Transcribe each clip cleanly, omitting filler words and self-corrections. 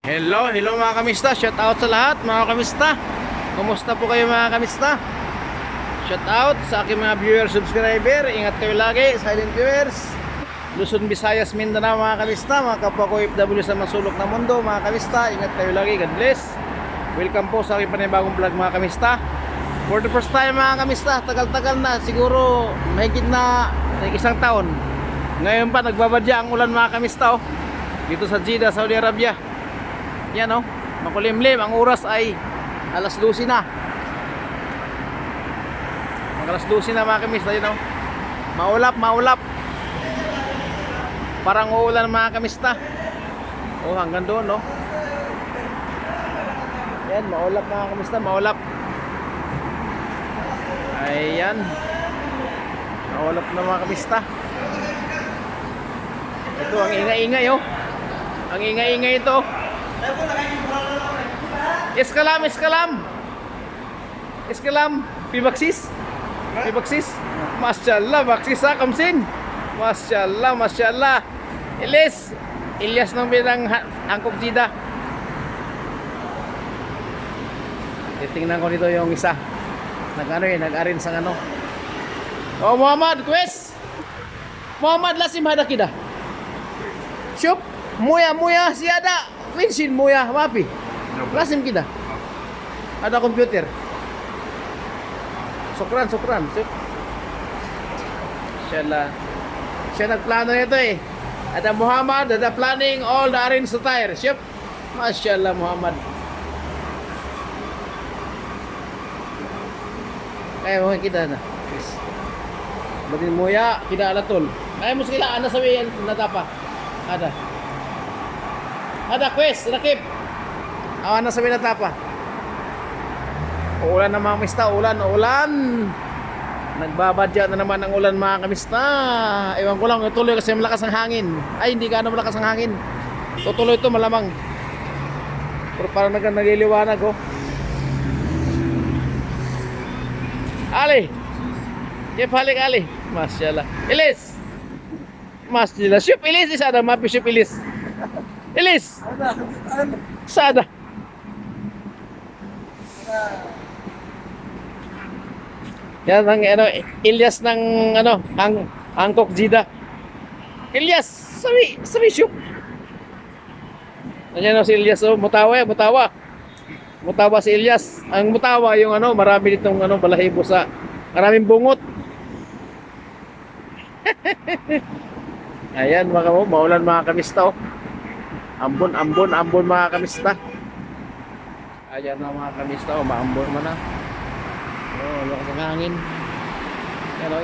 Hello mga kamista. Shout out sa lahat mga kamista. Kumusta po kayo mga kamista? Shout out sa aking mga viewers, subscriber. Ingat kayo lagi, silent viewers. Luzon, Visayas, Mindanao mga kamista. Mga kapwa ko OFW sa masulok na mundo mga kamista. Ingat kayo lagi, God bless. Welcome po sa aking panibagong vlog mga kamista. For the first time mga kamista, tagal-tagal na, siguro mahigit na isang taon. Ngayon pa nagbabadya ang ulan mga kamista dito sa Jeddah, Saudi Arabia. Yan makulimlim. Ang oras ay alas 12 na. Alas 12 na mga kamista. Yun maulap. Parang uulan mga kamista. Hanggang doon Yan, maulap mga kamista. Maulap. Ayan. Maulap na mga kamista. Ito ang ingay-ingay Ang ingay-ingay ito. Iskalam. Pibaksis. Masyaallah, baksis kamsin. Masyaallah. Ilyas ng binang angkop Jeddah. Titingnan ko dito yung isa. Nag-arin sa Muhammad, quest. Muhammad lasim hada kida. Syup, muya siada. Winsin muya, mapi. Lasim kita. Ada komputer. Sukran. Siya nagplano nito Ada Muhammad, ada planning all the arrange the tire. Syup. Masyaallah Muhammad. Kaya mo kita na. Batin muya, kita alatol. Kaya mo sila ana sabihin natapa. Ada quest, rakip. Awan na sabi na tapa. Ulan na mga kamista, ulan. Nagbabadya na naman ang ulan mga kamista. Ewan ko lang, tuloy kasi malakas ang hangin. Ay, hindi gaano malakas ang hangin. Tutuloy ito malamang. Pero parang nagliliwanag Ali. Halik Ali. Masyaallah. Ilis. Masyaallah. Syup Ilis isa ada mapi syup Ilis. Ilis. Sada. Yan ang Ilyas ng angkok Jeddah. Ilyas, sabi syup. Nandiyan si Ilyas mutawa. Mutawa si Ilyas. Ang mutawa yung marami ditong balahibo sa maraming bungot. Ayan maulan mga kamista Ambon mga kamista. Ayan na mga kamista maambon man na. Malakas ang hangin. Yan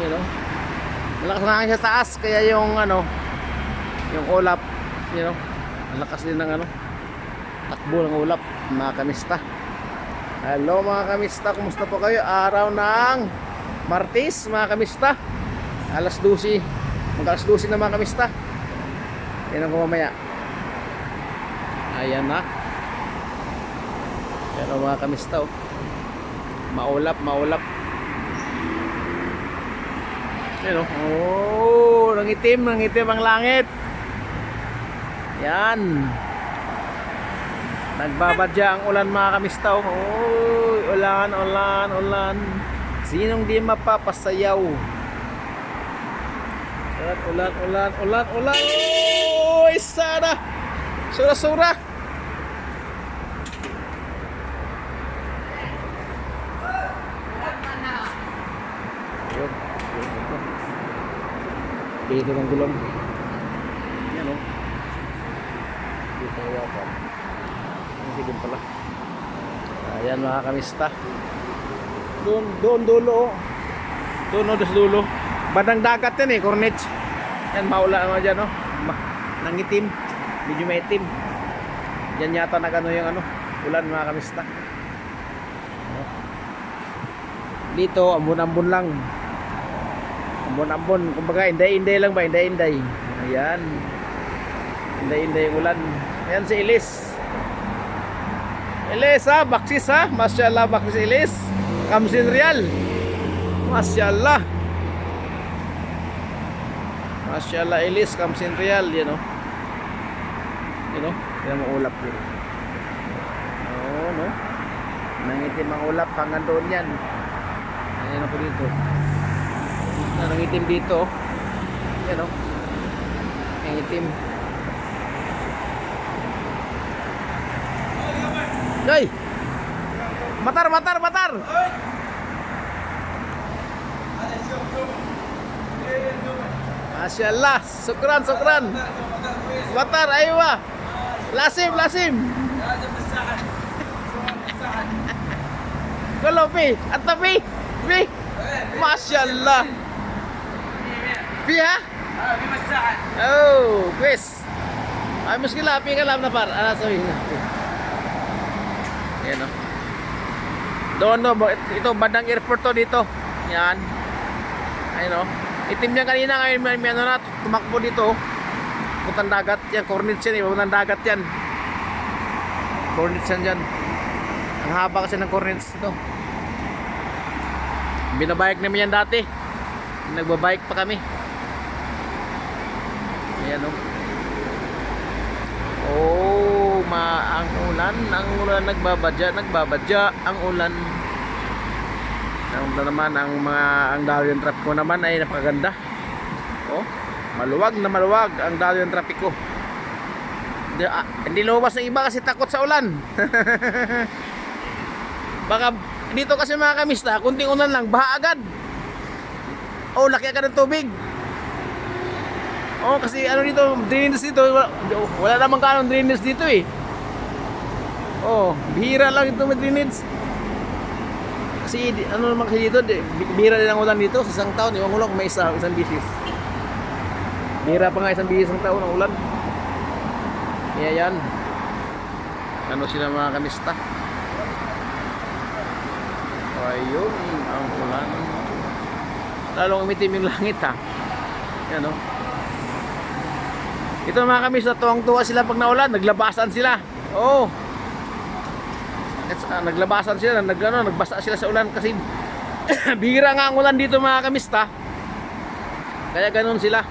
malakas ang hangin sa taas kaya yung yung ulap, malakas din ng takbo ng ulap mga kamista. Hello mga kamista, kumusta po kayo? Araw ng Martes mga kamista. Alas 12. Mag-alas 12 na mga kamista. Yan ang mamaya. Ayan na. Yan ang mga kamista Maulap. Yan nangitim ang langit. Yan. Nagbabadya ang ulan mga kamista ulan. Sinong di mapapasayaw? Ulan. Sana. Sura. Dito ng gulong. Yan dito yapan. Hindi pala. Ayan mga kamista. Doon dulo. Doon dulo. Badang dagat yan Cornets. Yan maula dyan nangitim. Medyo maitim. Yan yata yung ulan mga kamista. Dito ambon lang. Ambon. Kumbaga inday lang ba? Inday. Ayan. Inday yung ulan. Ayan si Ilis. Baksis Masyaallah baksis Ilis. Kamsin Riyal. Masyaallah Ilis Kamsin Riyal. You know Kaya mo ulap yun. Oo, no? Nangitim ang ulap hanggang doon yan. Ayan ako dito. Nangitim dito. Yan o. Nangitim. Hey! Matar, matar, matar! Masyaallah, sukran, sukran. Matar, aywa. Lasim, lasim. Kalau pi, atau pi, pi. Masyaallah. Pi ha? Oh, quiz. Ay muskila, pi kalam na par. Ana sabi na. Yan o. Doon no, ito bandang airport to dito. Yan. Ayun o. Itim niya kanina, ngayon may ano na, tumakbo dito. Puntang dagat yan, Cornets yan eh, puntang dagat yan. Cornets yan dyan. Ang haba kasi ng Cornets ito. Binabayek namin yan dati. Nagbabayek pa kami. Ayan o. Oh, ang ulan nagbabadya, ang ulan. Ang daloy ng traffic ko naman ay napakaganda. Oh, maluwag na maluwag ang daloy ng traffic ko. Hindi lumabas ng iba kasi takot sa ulan. Baka dito kasi mga kamista, kunting ulan lang, baha agad. Oh, laki agad ng tubig. Oh, kasi ano dito, drainage dito, wala namang kanong drainage dito eh. Oh, bihira lang ito may drainage. Kasi ano naman kasi dito, bihira din ang ulan dito sa isang taon. Iwan ko lang may isang bisis. Bihira pa nga isang bisis ang taon ang ulan. Kaya yan. Ano sila mga kamista. Ayun, ang ulan. Lalong umitim yung langit ha. Yan o. Ito mga kamista, tuwang-tuwa sila pag naulan. Naglabasan sila. Oo. Naglabasan sila, nagbasa sila sa ulan kasi bihira nga ang ulan dito mga kamista. Kaya ganoon sila.